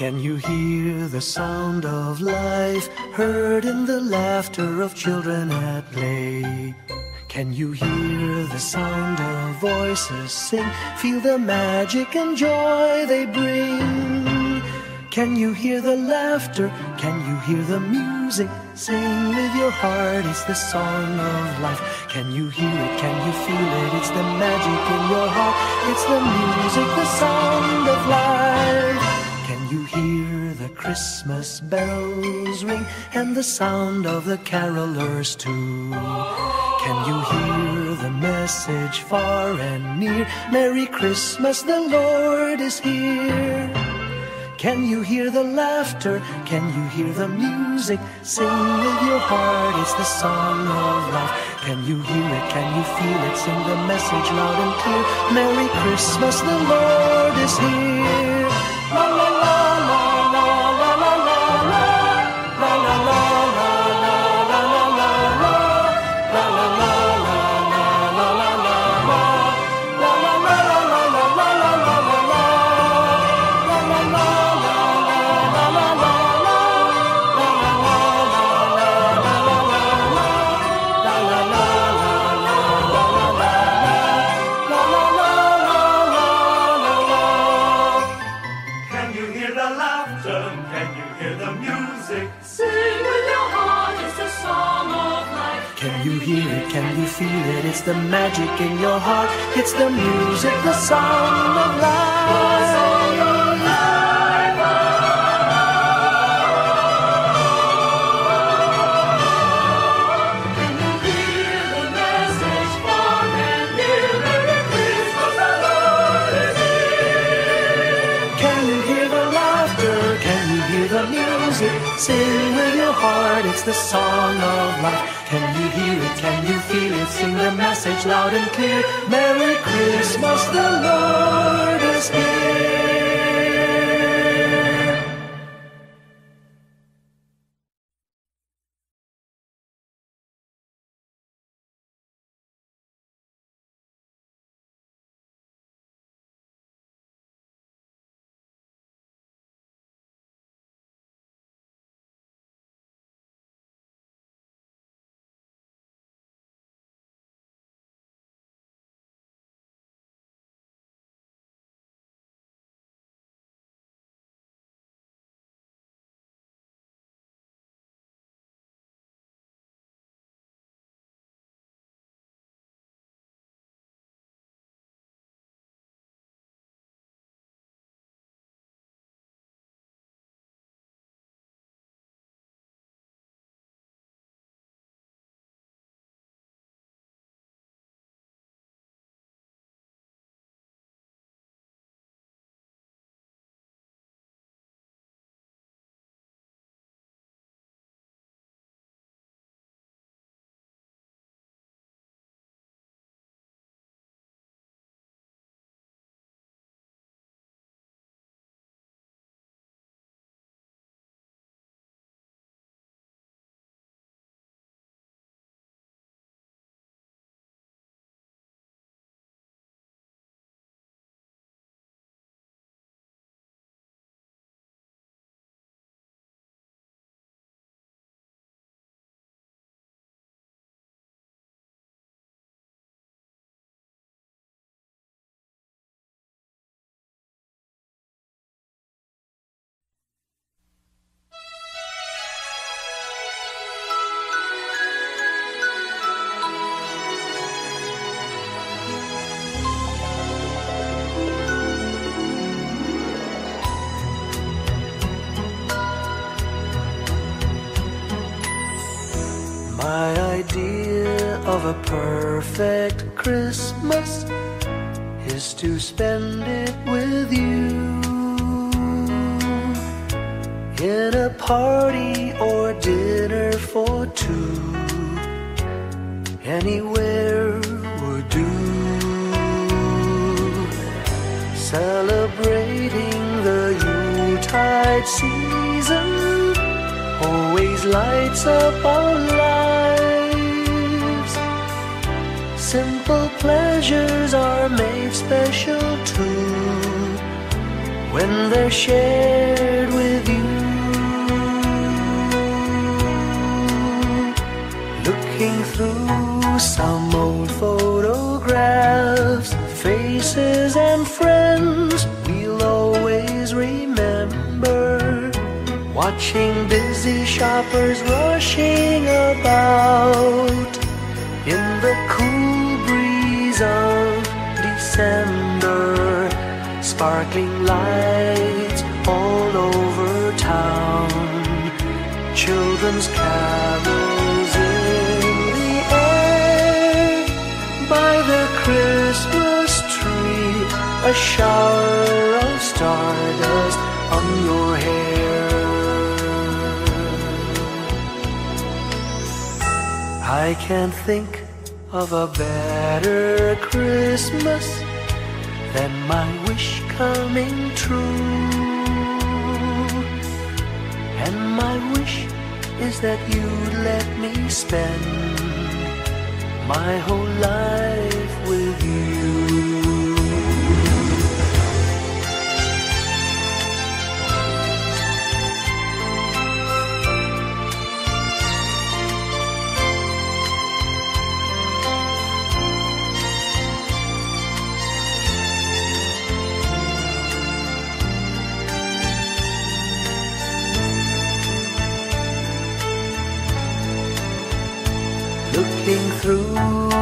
Can you hear the sound of life heard in the laughter of children at play? Can you hear the sound of voices sing? Feel the magic and joy they bring. Can you hear the laughter? Can you hear the music? Sing with your heart, it's the song of life. Can you hear it? Can you feel it? It's the magic in your heart. It's the music, the sound of life. Can you hear the Christmas bells ring and the sound of the carolers too? Can you hear the message far and near? Merry Christmas, the Lord is here. Can you hear the laughter? Can you hear the music? Sing with your heart, it's the song of life. Can you hear it? Can you feel it? Sing the message loud and clear. Merry Christmas, the Lord is here. La la la la la la la la la la la Can you feel it? It's the magic in your heart. It's the music, the sound of life. Can you hear the message far and near? Merry Christmas, the Lord is here. Can you hear the laughter? Can you hear the music? Sing with your heart. It's the song of life. Can you hear it? Can you feel it? Sing the message loud and clear. Merry Christmas, the Lord is here. My idea of a perfect Christmas is to spend it with you, in a party or dinner for two. Anywhere would do. Celebrating the Yuletide season always lights up our lives. Simple pleasures are made special too. when they're shared with you. Looking through some old photographs, faces and friends we'll always remember. Watching busy shoppers rushing about in the cool breeze of December. Sparkling lights all over town, children's carols in the air. By the Christmas tree, a shower of stardust on your hair. I can't think of a better Christmas than my wish coming true. And my wish is that you'd let me spend my whole life with you. Looking through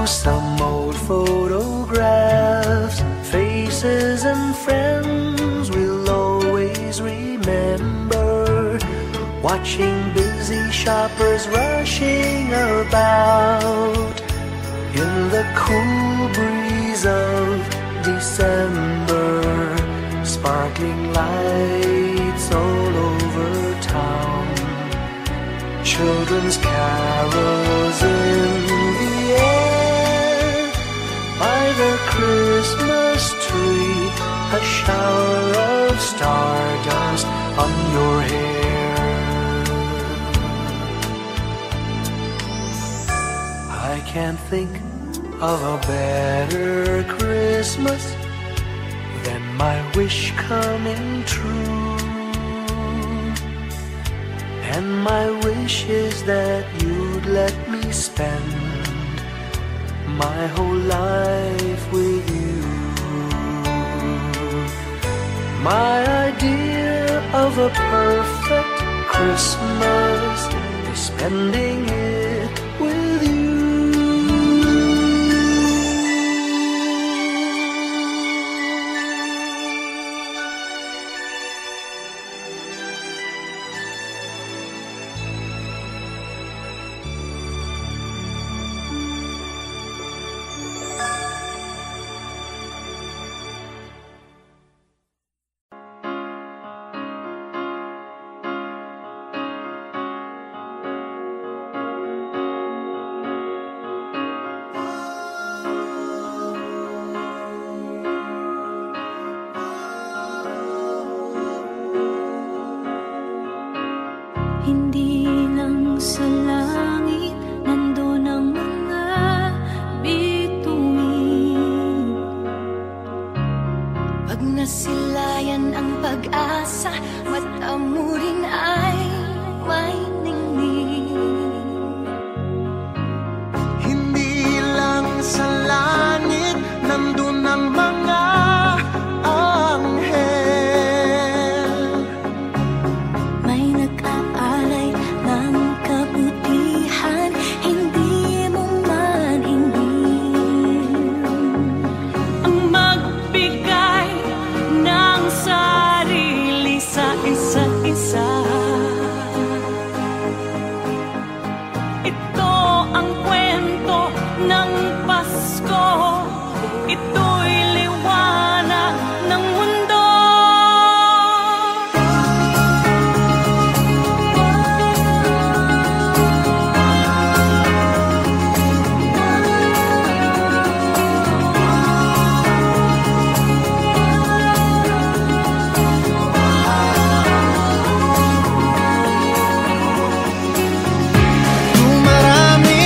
some old photographs, faces and friends we'll always remember. Watching busy shoppers rushing about in the cool breeze of December. Sparkling lights all over town, children's carols in the air. By the Christmas tree, a shower of stardust on your hair. I can't think of a better Christmas than my wish coming true. And my wish is that you'd let me spend my whole life with you. My idea of a perfect Christmas is spending it with you. Hindi lang sa langit nandoon ang mga bituin. Pag nasilayan ang pag-asa, mata mo rin ay may ningning. Hindi lang sa langit nandoon ang mga anghel. May nag-aalay ng kabutihan, hindi mo man hingin. Ang magbigay ng sarili sa isa't isa. Ito ang kwento ng Pasko. Ito'y liwanag ng mundo. Dumarami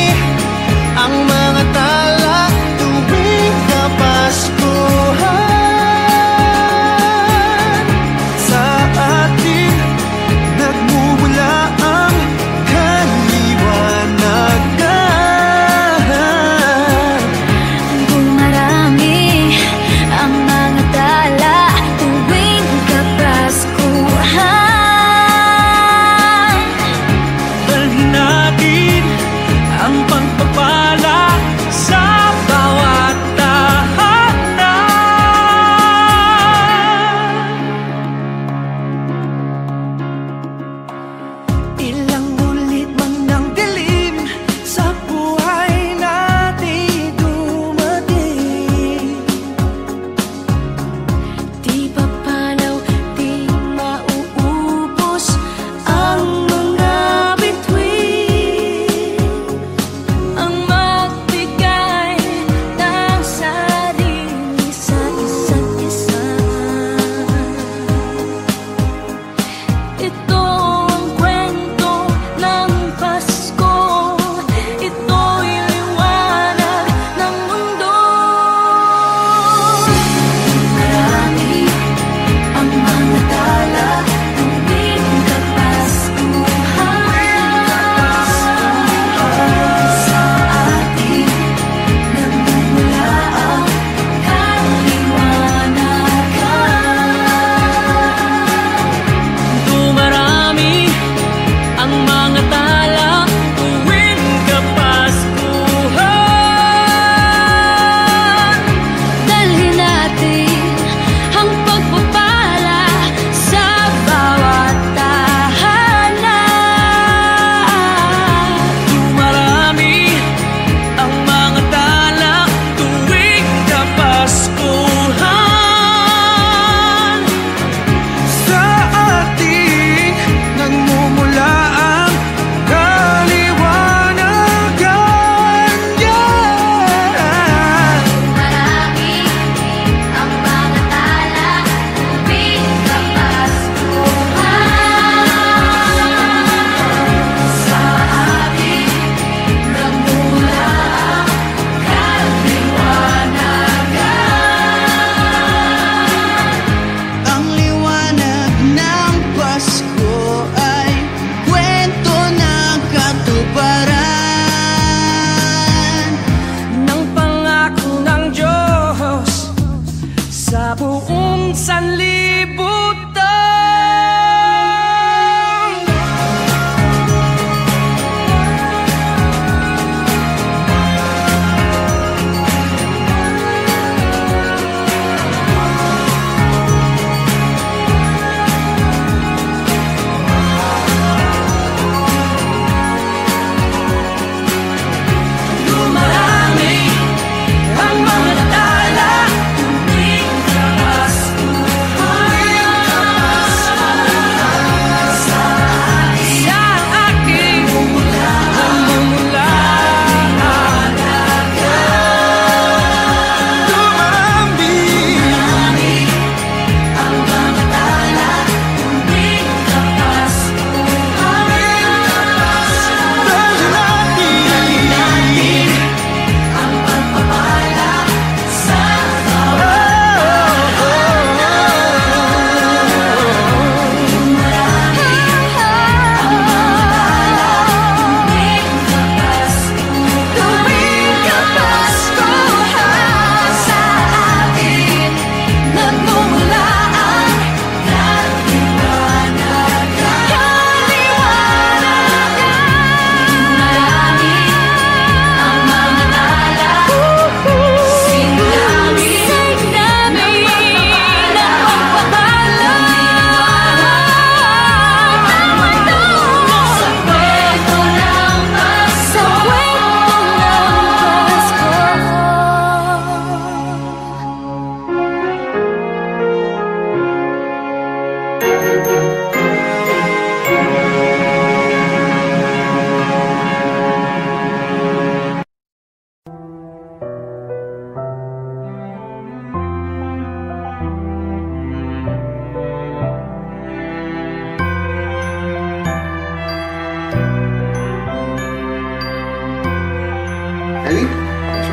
Ellie,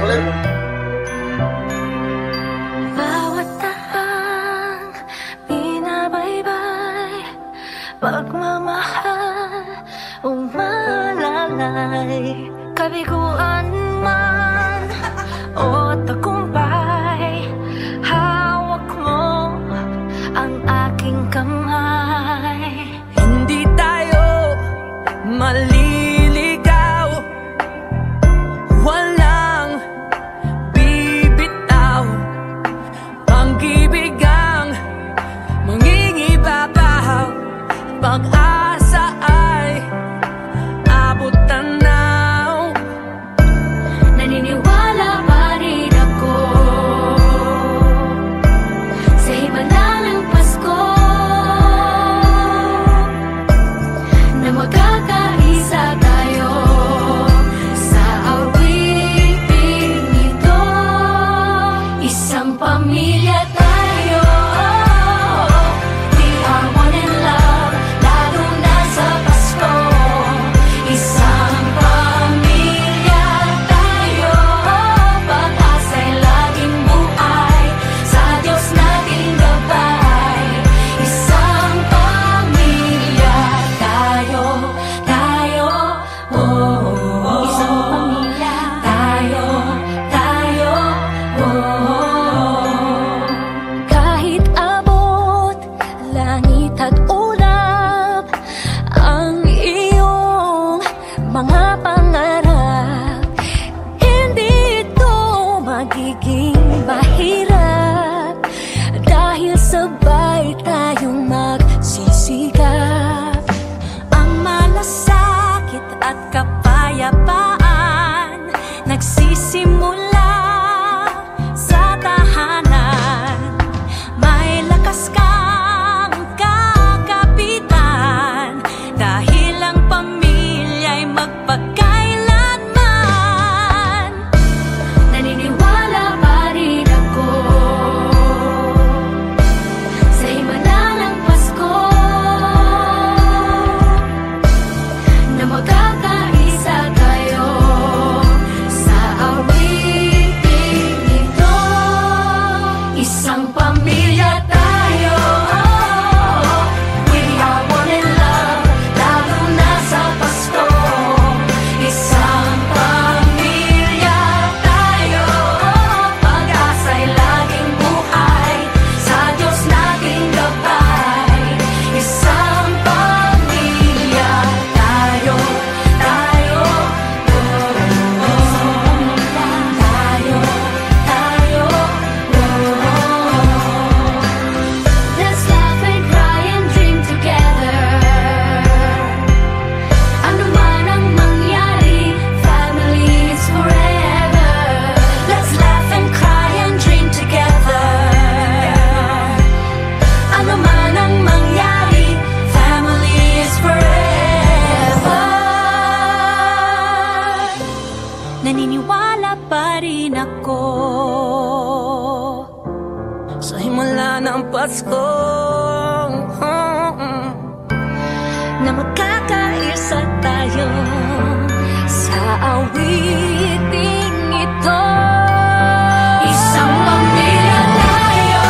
ulit. Bawat tahang binabaybay, pagmamahal umalalay, kabiguan man o tagumpay, hawak mo ang aking kamay. Hindi tayo maliligaw, walang bibitaw, pag-ibig ang mangingibabaw, pag-asa ay abot tanaw. Naniniwala pa rin ako sa himala ng Pasko, na magkakaisa tayo sa awiting ito. Isang pamilya tayo, we are one in love, lalo na sa Pasko. Isang pamilya tayo, pag-asa'y laging buhay, sa Diyos nating gabay. Isang pamilya tayo, oh. Isang pamilya tayo, oh. Kahit abot langit at ulap ang iyong mga pangarap, hindi ito magiging mahirap, dahil sabay tayong magsisikap. Ang malasakit at kapayapaan nagsisimula sa tahanan. May lakas kang kakapitan, dahil ang pamilya'y magpakailanman. Naniniwala pa rin ako sa himala ng Pasko, na magkakaisa tayo sa awiting ito. Isang pamilya tayo, we are one in love, lalo na sa Pasko. Isang pamilya tayo, pag-asa'y laging buhay, sa Diyos nating gabay. Isang pamilya tayo, oh. Let's laugh and cry and dream together. Ano man ang mangyari, family is forever. Let's laugh and cry and dream together. Ano man ang mangyari, family is forever. Naniniwala pa rin ako sa himala ng Pasko, na magkakaisa tayo sa awiting ito. Isang pamilya tayo,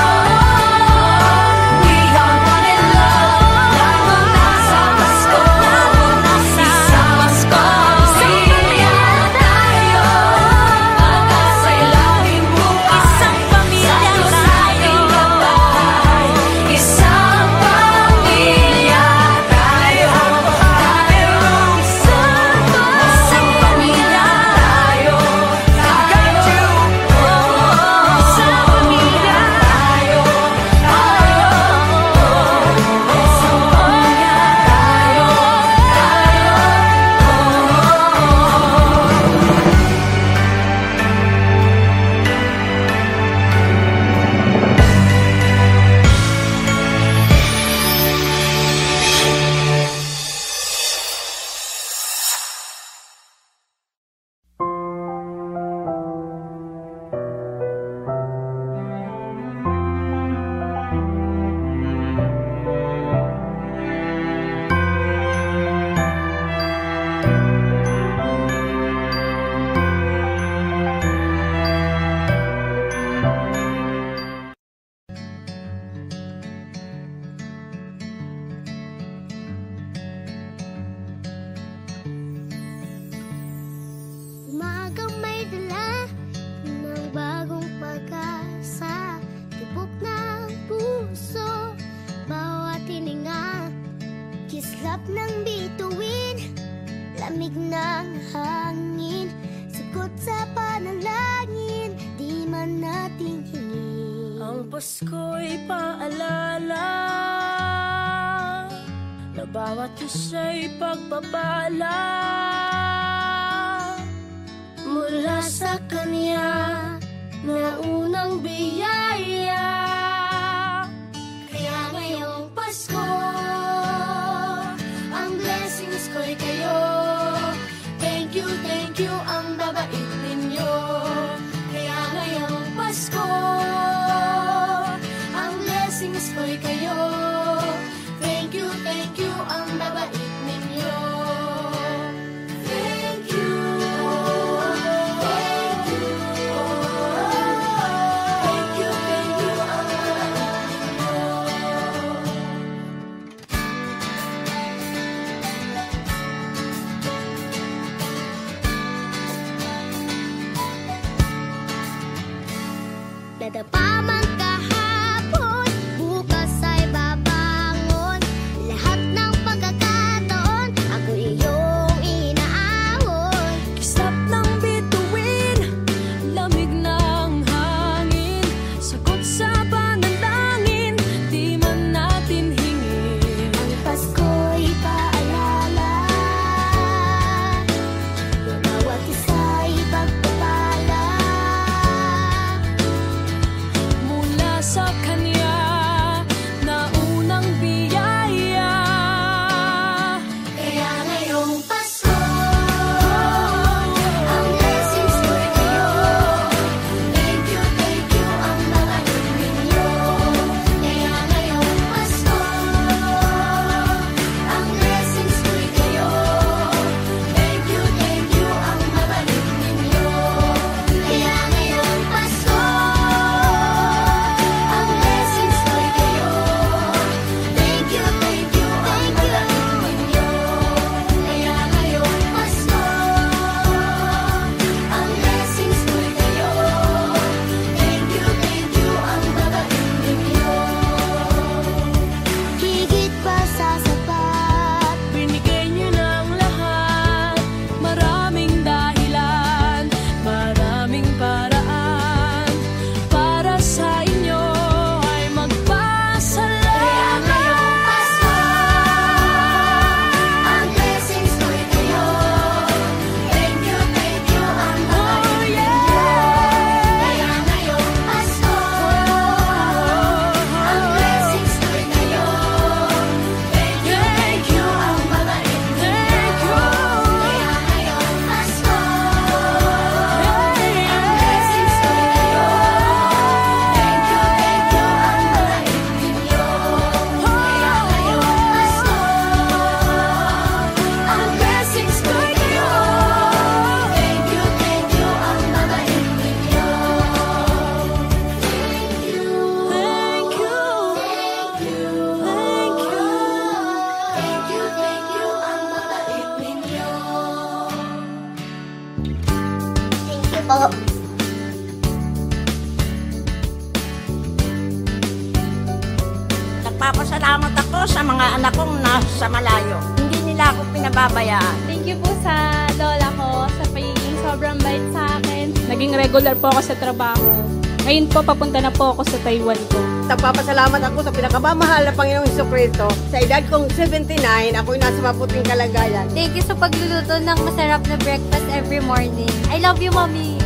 we are one in love, lalo na sa Pasko. Isang pamilya tayo, pag-asa'y laging buhay, sa Diyos nating gabay. Isang pamilya tayo, isang Umagang may dala ng bagong pag-asa, tibok ng puso, bawat hininga, kislap ng bituin, lamig ng hangin, sagot sa panalangin, di man natin hingin. Ang Pasko'y paalala na bawat isa'y pagpapala mula sa Kanya na unang biyaya. Kaya ngayong Pasko, ang blessings ko'y kayo. Thank you, ang babait ninyo. Kaya ngayong Pasko, ang blessings ko'y kayo. Thank you, ang babait ninyo. Thank you, thank you, thank you, ang babait ninyo. Dadapa man kahapon, bukas ay babangon. Lahat ng pagkakataon, ako iyong inaahon. Kislap ng bituin, lamig ng hangin, sagot sa panalangin, di man natin hingin. Ang Pasko'y paalala na bawat isa'y pagpapala Mula sa Kanya na unang biyaya. Kaya ngayong Pasko, ang blessings ko'y kayo. thank you, ang babait ninyo. Kaya ngayong Pasko, ang blessings ko'y kayo. Thank you, ang babait ninyo. Kaya ngayong Pasko, ang blessings ko'y kayo. Thank you, ang babait ninyo. Kaya ngayong Pasko, ang blessings ko'y kayo. Thank you, ang babait ninyo. Higit pa sa sapat, Binigay niyo ng lahat, maraming dahilan, maraming paraan, para sa inyo ay magpasalamat. Kaya ngayong Pasko, ang blessings ko'y kayo. Thank you, ang babait ninyo. Kaya ngayong Pasko, ang blessings ko'y kayo. Thank you, ang babait ninyo. Kaya ngayong Pasko, ang blessings ko'y kayo. Thank you, ang babait ninyo. Kaya ngayong Pasko, ang blessings ko'y kayo. Thank you, ang babait ninyo. thank you po. Nagpapasalamat ako sa mga anak kong nasa malayo. Hindi nila ako pinababayaan. Thank you po sa lola ko sa pagiging sobrang bait sa akin. Naging regular po ako sa trabaho. Ngayon po, papunta na po ako sa Taiwan ko. Nagpapasalamat ako sa pinakamamahal na Panginoong Jesucristo. Sa edad kong 79, ako'y nasa maputing kalagayan. Thank you sa pagluluto ng masarap na breakfast every morning. I love you, Mommy!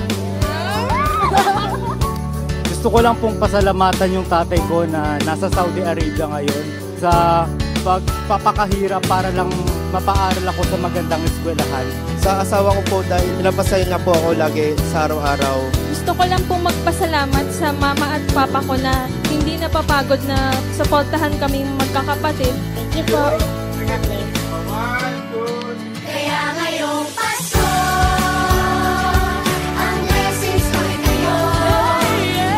Gusto ko lang pong pasalamatan yung tatay ko na nasa Saudi Arabia ngayon sa pagpapakahirap para lang mapaaral ako sa magandang eskwelahan. Sa asawa ko po dahil pinapasaya niya po ako lagi sa araw-araw. Gusto ko lang pong magpasalamat sa mama at papa ko na hindi napapagod na suportahan kaming magkakapatid. Thank you po. Kaya ngayong Pasko, ang blessings ko'y kayo.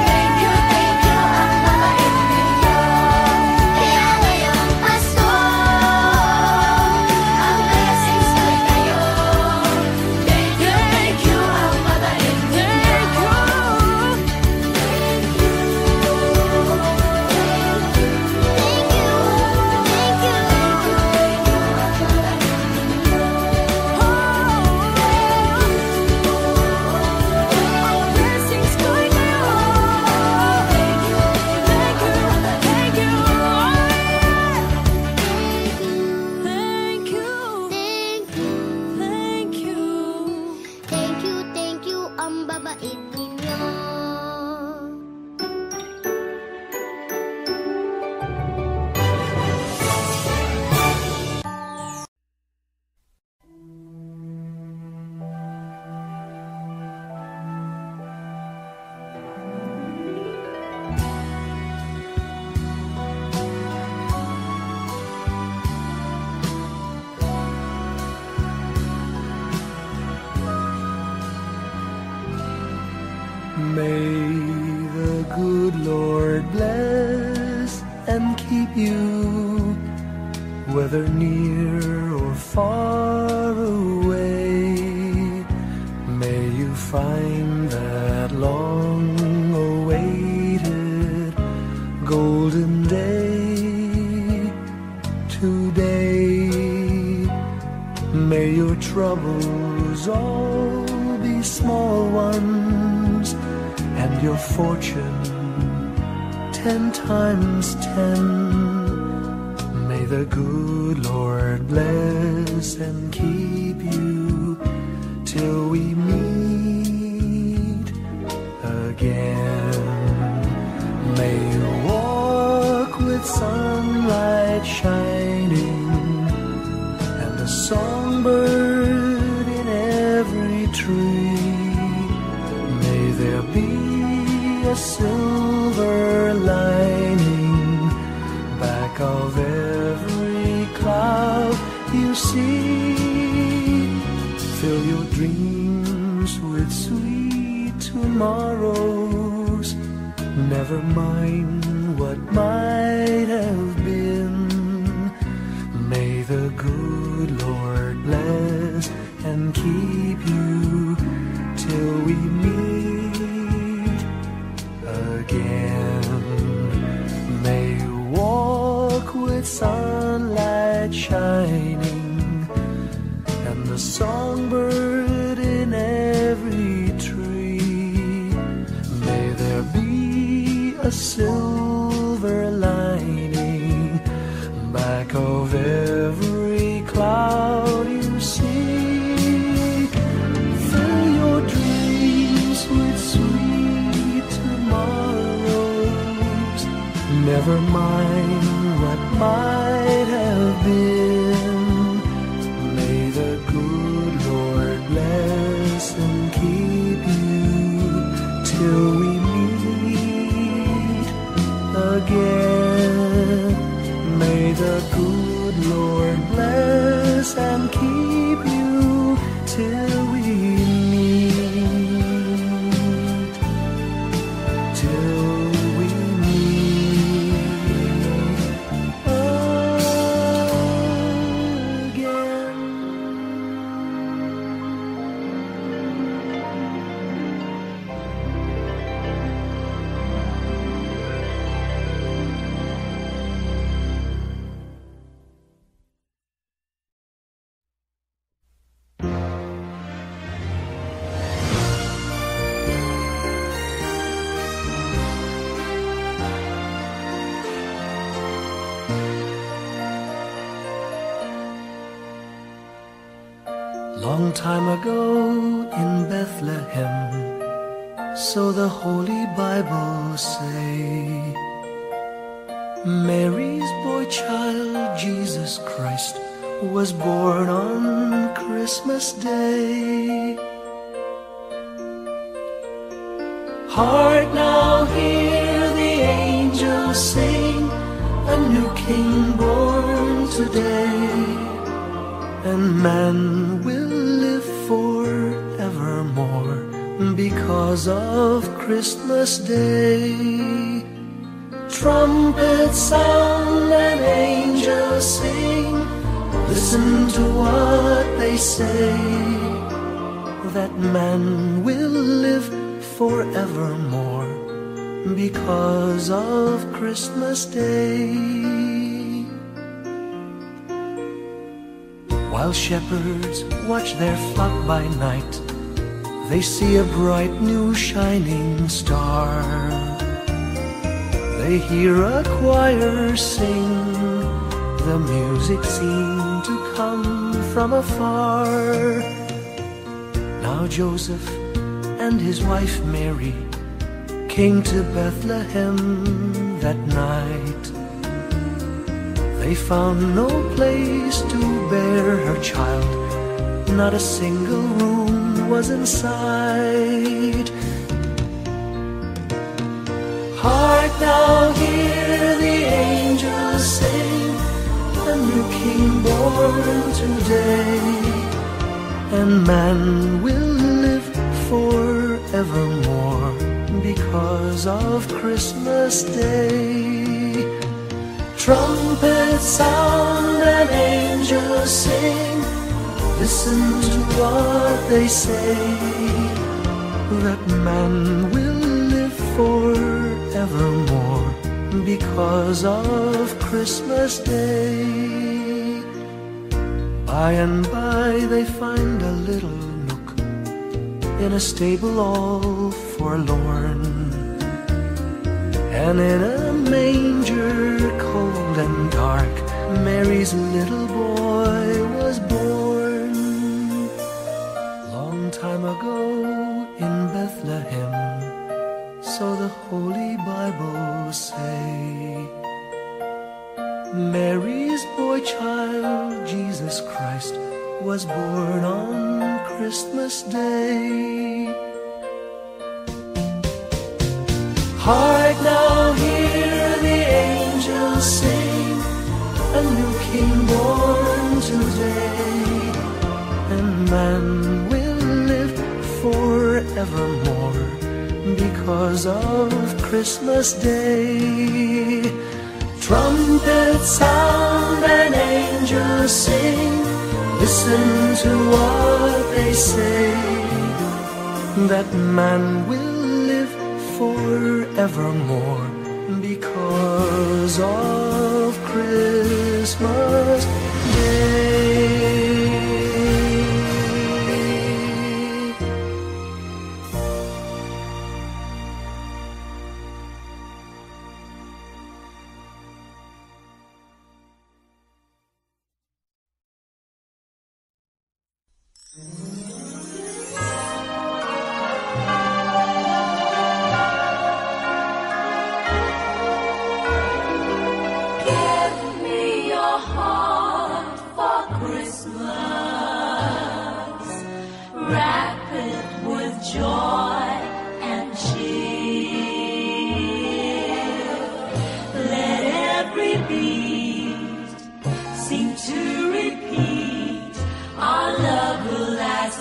Thank you, ang babait ninyo. Kaya ngayong Pasko, ang blessings ko'y kayo. Thank you, May the good Lord bless and keep you, whether near or far away. May you find that long-awaited golden day today. May your troubles all be small ones, and your fortune 10 times 10. May the good Lord bless and keep you till we meet again. May you walk with sunlight shining and a songbird in every tree. May there be a silver lining back of every cloud you see. Fill your dreams with sweet tomorrows. Never mind what might have been. May the good Lord bless and keep you till we meet again. May you walk with sunlight shining and the songbird in every tree. May there be a silver lining back of every cloud you see. Fill your dreams with sweet tomorrows. Never mind what might have been. May the good Lord bless and keep you till we meet again. May the good Lord bless and keep you till we meet, till we meet again. Long time ago in Bethlehem, so the Holy Bible say, Mary's boy child, Jesus Christ, was born on Christmas Day. Hark now, hear the angels sing, a new King born today, and man will live forevermore because of Christmas Day. Trumpets sound and angels sing, listen to what they say, that man will live forevermore because of Christmas Day. While shepherds watch their flock by night, they see a bright new shining star. They hear a choir sing, the music seemed to come from afar. Now Joseph and his wife Mary came to Bethlehem that night. They found no place to bear her child, not a single room was in sight. Hark now, hear the angels sing, a new King born today, and man will live forevermore Christmas Day. Trumpets sound and angels sing. Listen to what they say, that man will live forevermore because of Christmas Day. By and by they find a little nook in a stable all forlorn, and in a manger cold and dark Mary's little boy was born. Long time ago in Bethlehem, so the Holy Bible say, Mary's boy child, Jesus Christ, was born on Christmas Day. Hark now, hear the angels sing, a new King born today, and man will live forevermore because of Christmas Day. Trumpets sound and angels sing. Listen to what they say, that man will live forevermore because of Christmas Day.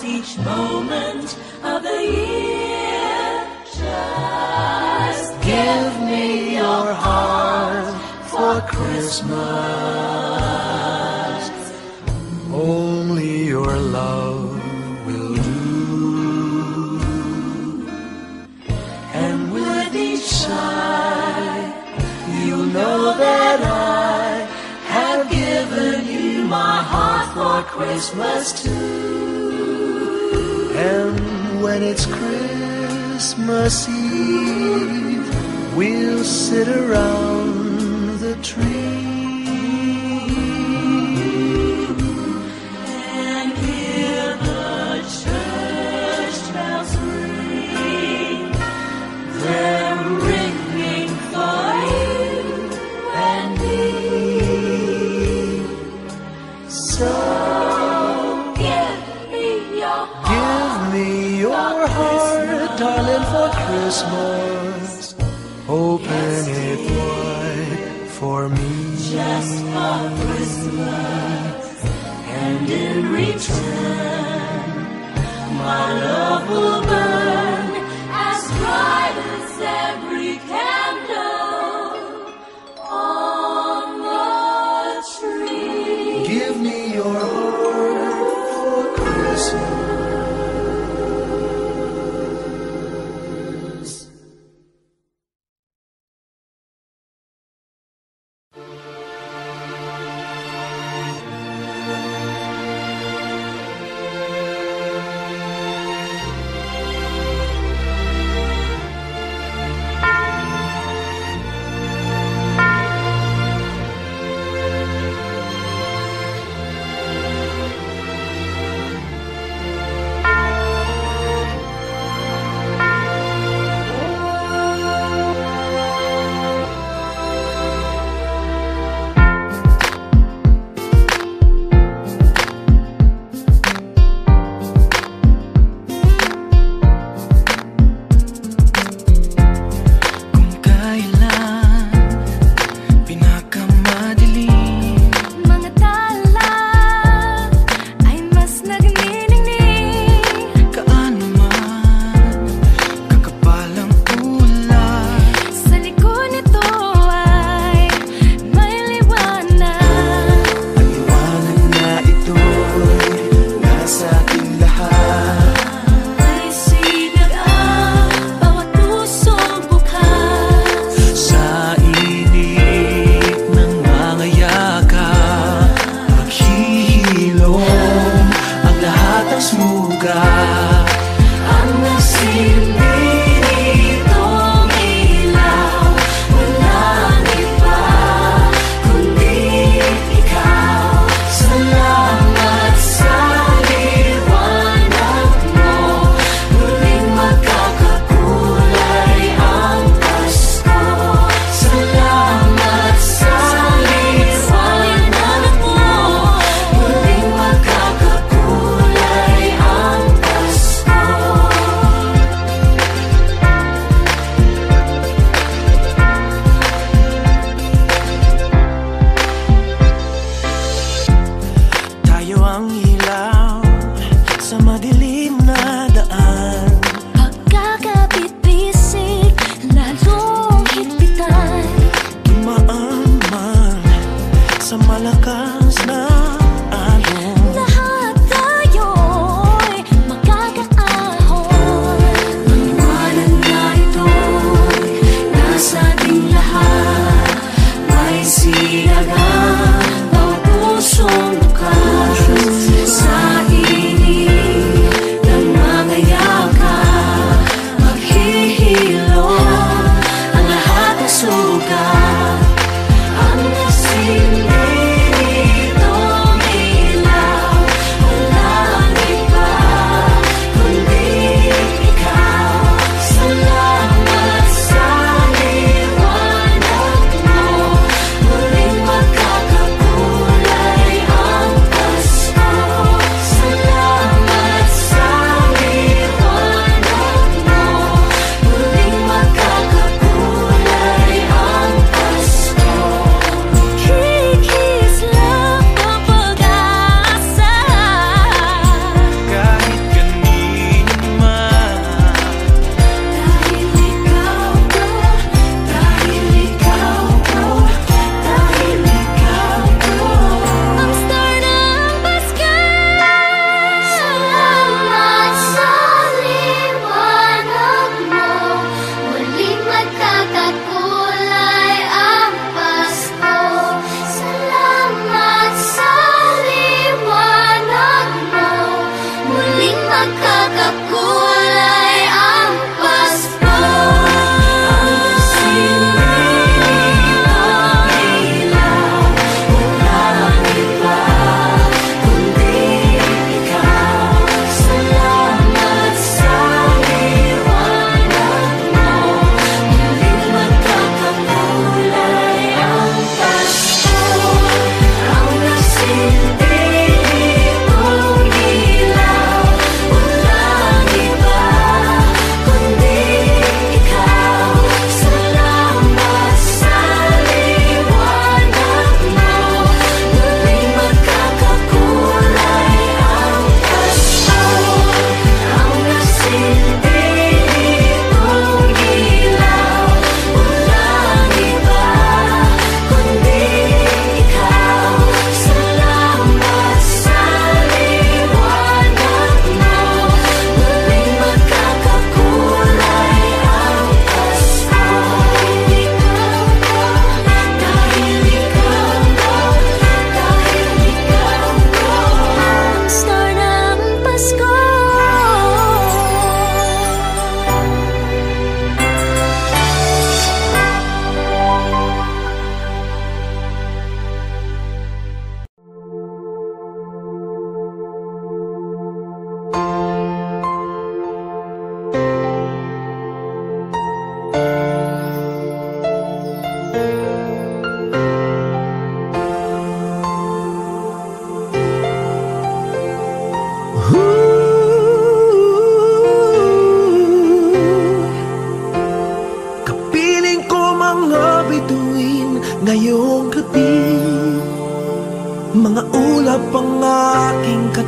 Each moment of the year, just give me your heart for Christmas. Only your love will do, and with each sigh, you'll know that I have given you my heart for Christmas too. And when it's Christmas Eve, we'll sit around the tree and hear the church bells ring. They're ringing for you and me. So darling, for Christmas, open it wide for me. Just for Christmas, and in return, my love will burn as bright as every candle on the tree. Give me your heart for Christmas.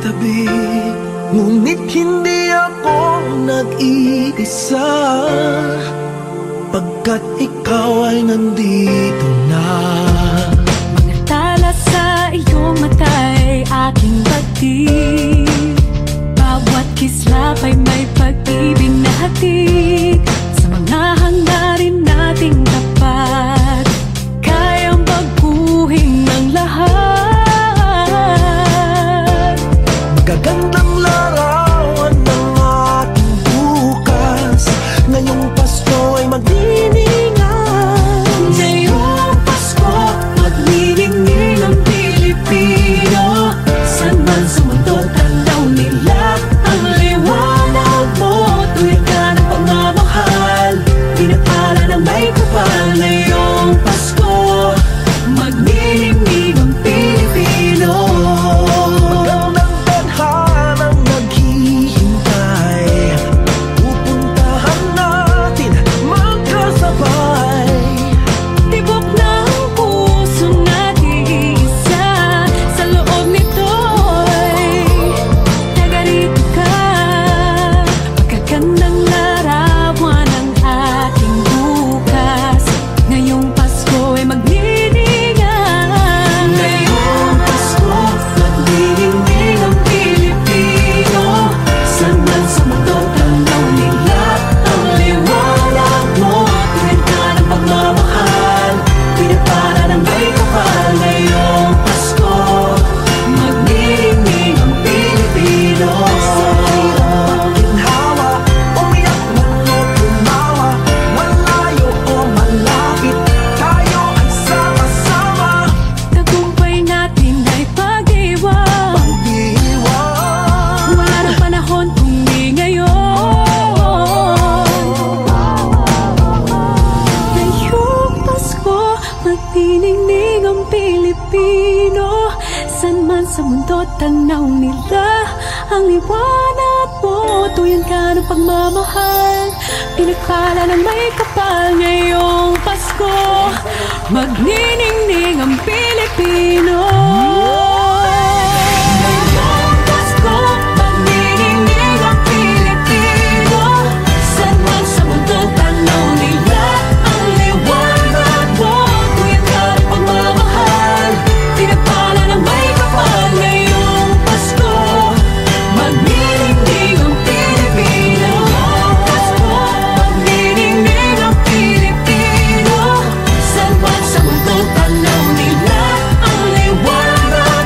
tabi, ngunit hindi ako nag-iisa, pagkat ikaw ay nandito na. Mga tala sa iyong mata'y aking pagtig, bawat kislap ay may pag-ibig na hatid. Sa mga hangarin nating tapat, kayang baguhin ng lahat. Magagandang larawan ng ating bukas, ngayong Pasko ay magniningay. Ngayong Pasko, magniningning ang Pilipino. San man sa mundo, tanaw nila ang liwanag mo. Tuwid ka ng pagmamahal, pinapala ng may kapal. Ngayong Pasko, magniningning ang Pilipino. Magandang tadhanang naghihintay, pupuntahan natin magkasabay. Tibok ng puso natin isa, sa loob nito'y tagarito ka. Magagandang larawan ang ating bukas, ngayong Pasko ay magniningay. Ngayong Pasko, magniningning ang Pilipino. San man sa mundo, tanaw nila ang liwanag mo. Tuwid ka ng pagmamahal, pinapala ng may kapal. Ngayong Pasko, magniningning ang Pilipino. Ginhawa, umiyak man o tumawa, malayo o malapit, tayo ay sama-sama. Tagumpay natin ay pag-iwan, Pag-iwan, wala ng panahon kung di ngayon. Ngayong Pasko, magniningning ang Pilipino. San man sa mundo, tanaw nila ang liwanag mo. Tuyan ka ng pagmamahal, pinagpala ng may kapal. Ngayong Pasko, magniningning ang Pilipino. Ngayong Pasko, magniningning ang Pilipino. San man sa mundo, tanaw nila ang liwanag mo. Tuyan ka ng pagmamahal, pinagpala ng may kapal. Ngayong Pasko, magniningning ang Pilipino. Pasko, magniningning ang Pilipino. San man sa mundo, tanaw nila ang liwanag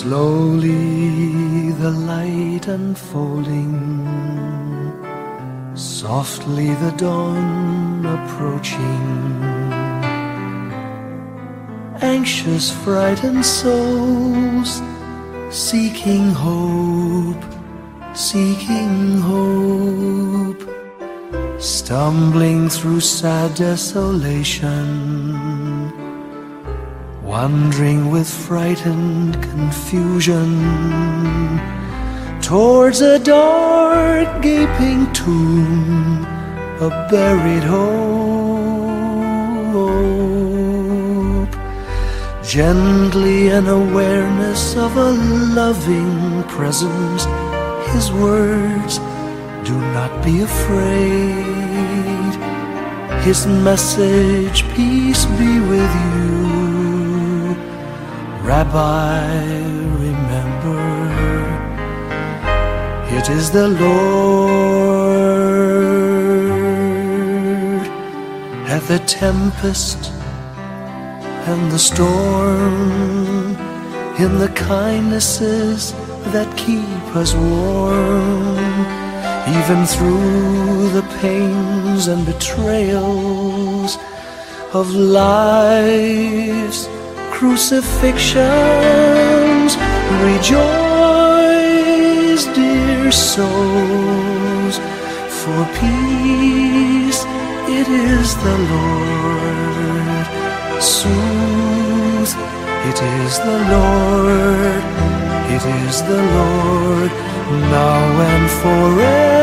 Slowly the light unfolding, softly the dawn approaching. Anxious, frightened souls seeking hope, seeking hope, stumbling through sad desolation, wandering with frightened confusion towards a dark gaping tomb, a buried hope. Gently an awareness of a loving presence, His words, do not be afraid. His message, peace be with you. Rabbi, remember, it is the Lord. At the tempest and the storm, in the kindnesses that keep us warm, even through the pains and betrayals of life's crucifixions. Rejoice, dear souls, for peace it is the Lord. Soothe, it is the Lord, it is the Lord, now and forever.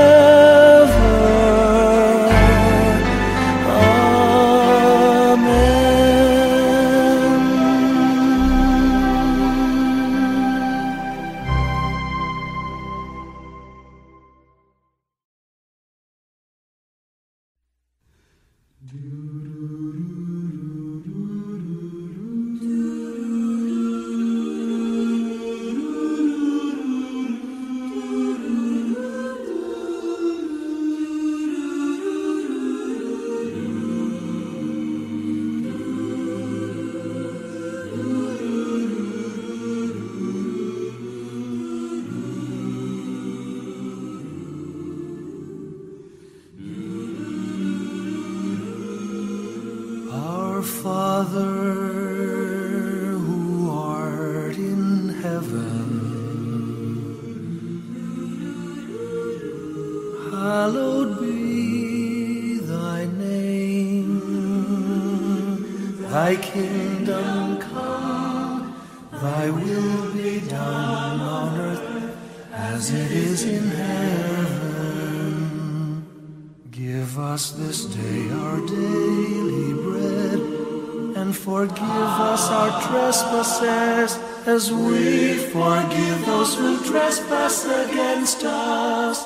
As we forgive those who trespass against us,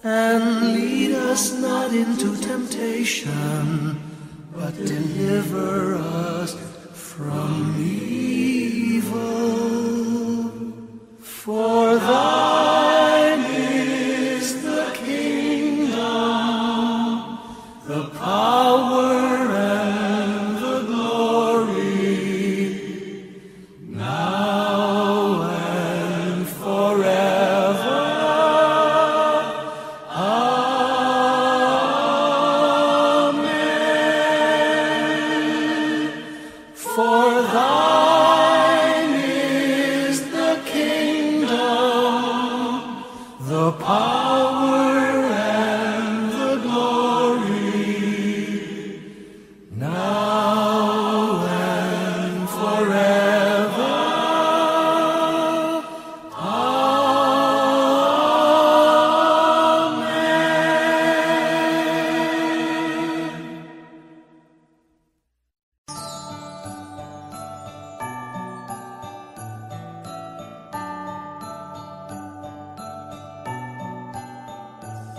and lead us not into temptation, but deliver us from evil. For thine is the kingdom, the power,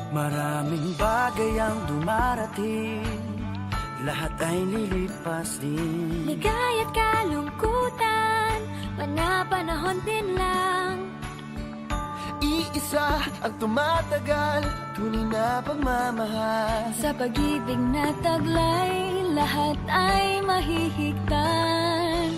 Maraming bagay ang dumarating, lahat ay lilipas din. Ligaya't kalungkutan, panapanahon din lang. Iisa ang tumatagal, tunay na pagmamahal. Sa pag-ibig na taglay, lahat ay mahihigtan.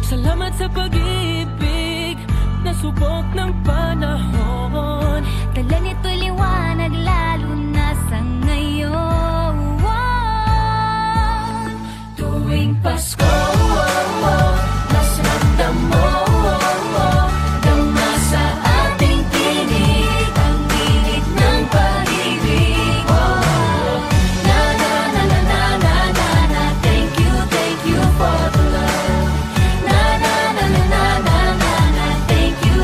Sa Salamat sa pag-ibig na subok ng panahon. Dala nito'y liwanag lalo na sa ngayon. Tuwing Pasko, mas ramdam mo dama sa ating tinig ang init ng pag-ibig. Na na na na na na na na. Thank you for the love. Na na na na na na na na. Thank you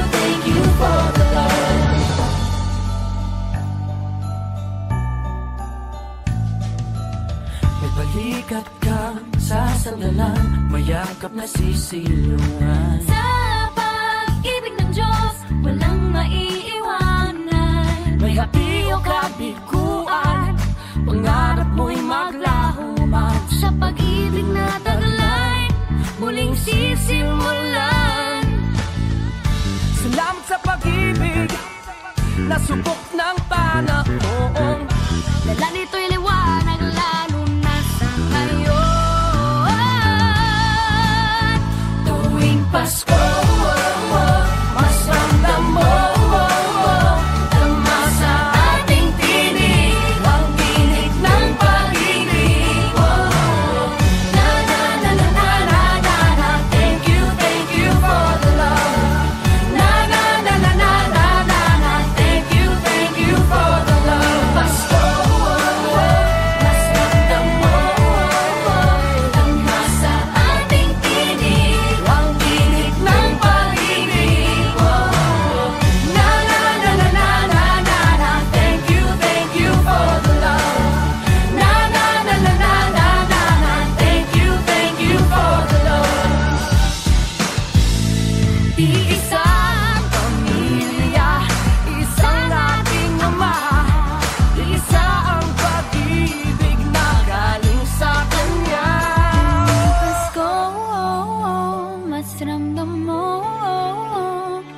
for the love. May balikat kang sasandalan, mayakap na sisilungan. Sa pag-ibig ng Diyos, walang maiiwanan. May hapi o kabiguan, pangarap mo'y maglaho man. Sa pag-ibig na taglay, muling sisimulan. Salamat sa pag-ibig na subok ng panahon. Dala nito'y liwanag lalo na sa ngayon. Tuwing Pasko, mas ramdam mo dama sa ating tinig ang tinig ng pag-ibig. Na na na na na na na na. Thank you for the love. Na na na na na na na na. Thank you for the love. Pasko, mas ramdam mo dama sa ating tinig ang tinig ng pag-ibig. Na na na na na na na na. Thank you for the love. Na na na na na na na na. Thank you for the love. Iisang pamilya, isang ating ama, isa ang pag-ibig na galing sa Kanya. Pasko, mas ramdam mo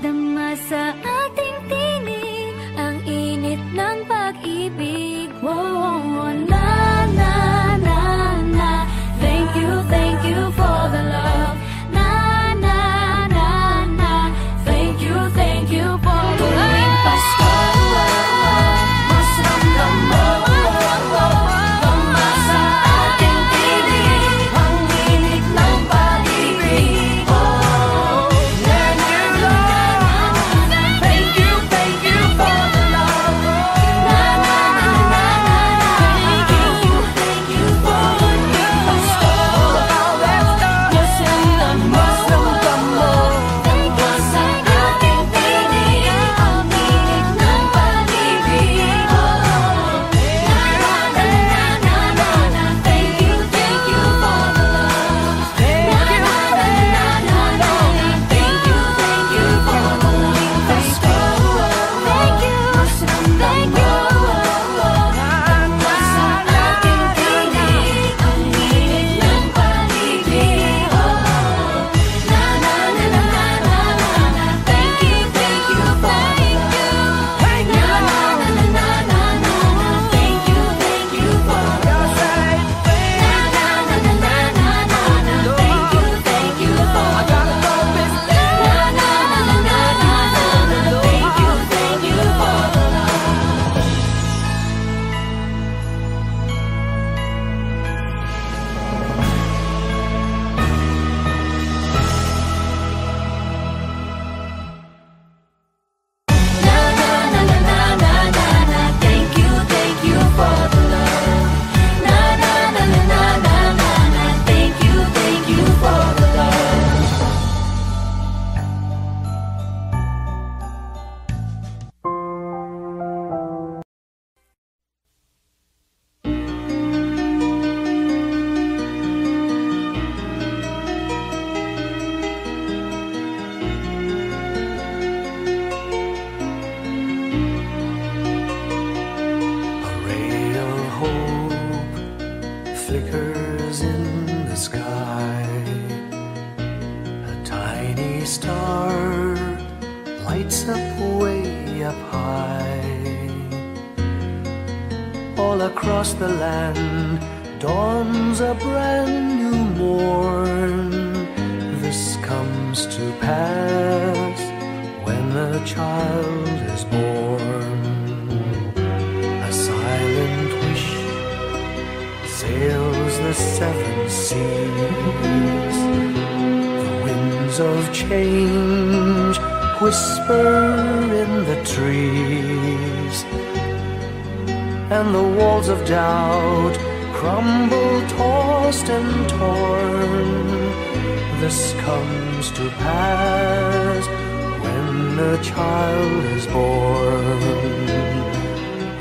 dama sa ating tinig ang init ng pag-ibig. Na na na na. Thank you for the love. Na na na na. Thank you for the love. Tuwing Pasko, mas ramdam mo dama sa ating tinig ang init ng pag-ibig. And your love. Thank you for the love. Na na na na na na. Thank you for the Pasko. Mas ramdam mo dama sa ating tinig ang init ng pag-ibig. Na na na na na na. Thank you for the love. Na na na na na na. Thank you for the Pasko. Mas ramdam mo dama sa ating tinig ang init ng pag-ibig. Na na na na na na na. Thank you for the love. Na na na na na na na. Thank you for the love. Na na na na na na na. Thank you for the love. Na na na na na na na. Thank you for the love. Na na na na na na na na. Thank you for the love. Na na na na na na na na. Thank you for the love. A ray of hope flickers in the sky. A tiny star lights up way up high. All across the land dawns a brand new morn. The This comes to pass when a child is born. A silent wish sails the seven seas. The winds of change whisper in the trees, and the walls of doubt crumble, tossed and torn. This comes to pass when a child is born.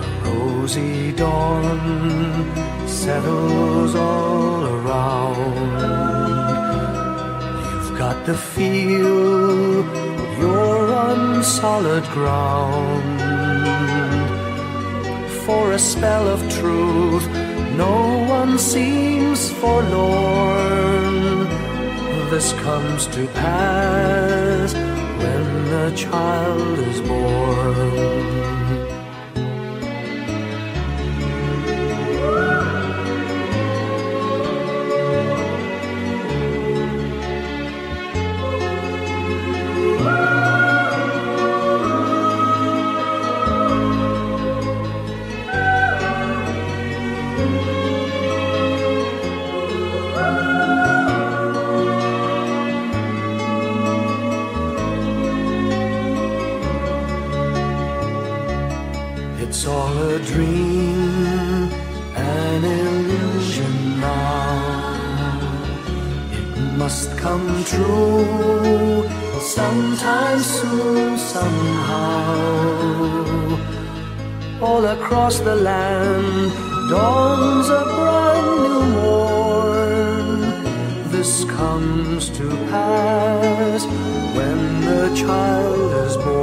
A rosy dawn settles all around. You've got to feel you're on solid ground. For a spell of truth, no one seems forlorn. This comes to pass when a child is born. It's all a dream, an illusion now. It must come true sometime soon, somehow. All across the land dawns a brand new morn. This comes to pass when the child is born.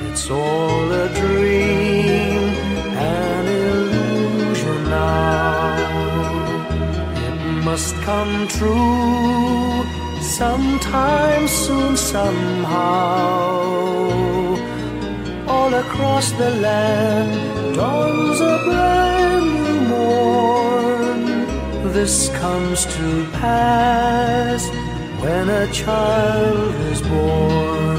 It's all a dream, an illusion now. It must come true sometime soon, somehow. All across the land dawns a brand new morn. This comes to pass when a child is born.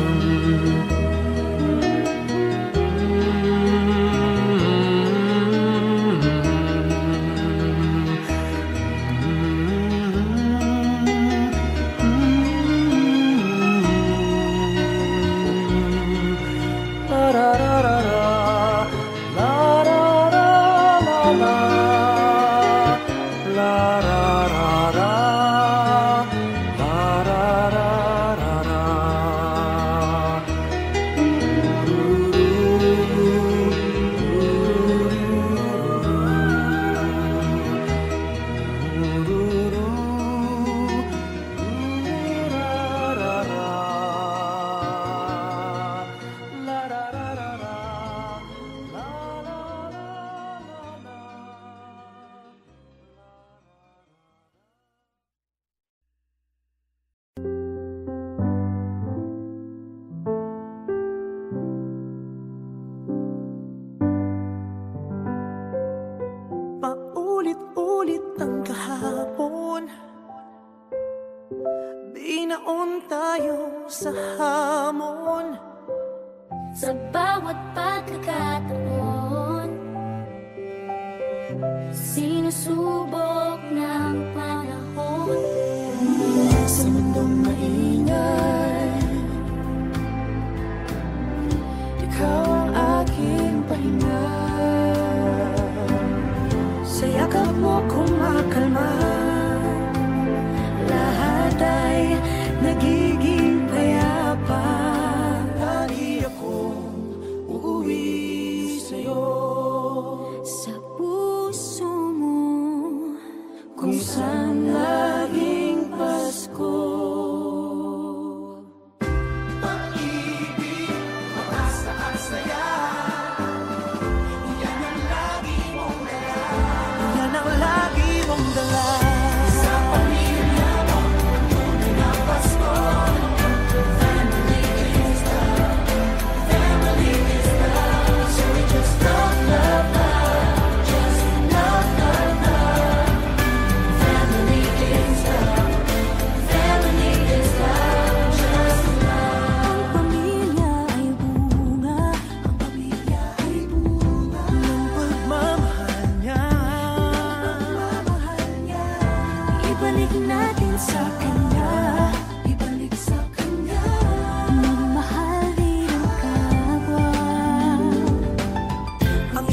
Paulit-ulit ang kahapon, binaon tayo sa hamon. Sa bawat pagkakataon, sinusubok ng panahon. Sa mundong maingay, ikaw ang aking pahinga. Sa yakap mo kumakalma, lahat ay nagiging payapa. Lagi akong uuwi sa'yo, sa puso mo, kung saan laging Pasko. Pag-ibig, mataas-taas saya, yan ang lagi mong dala. Yan ang lagi mong dala. Sa pamilya mo, tunay na Pasko.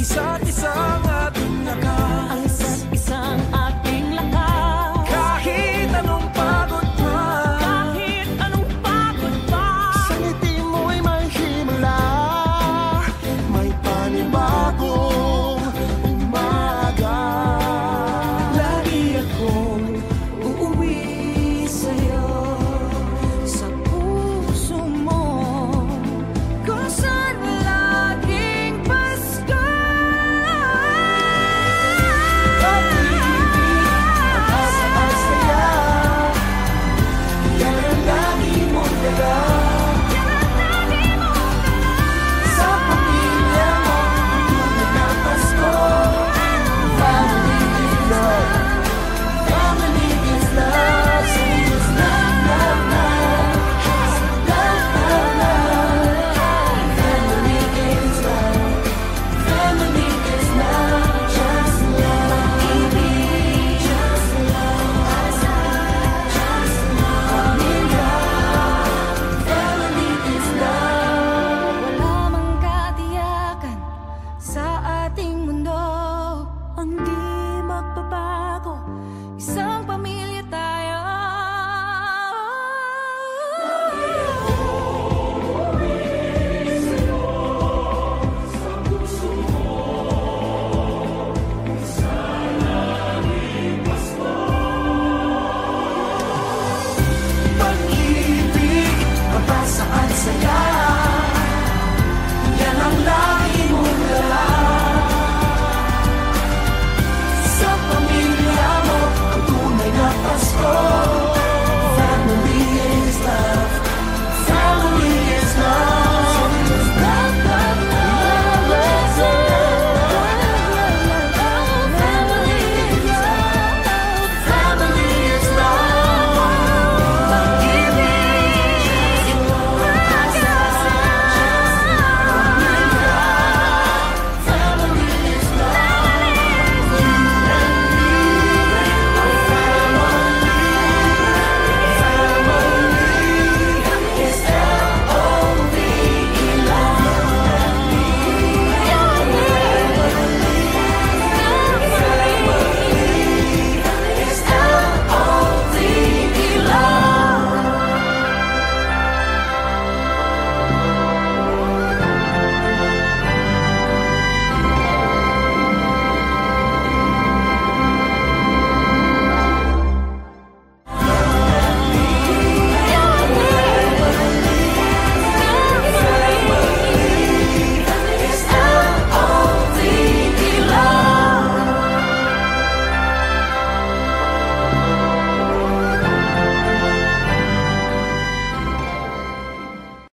isa't isa.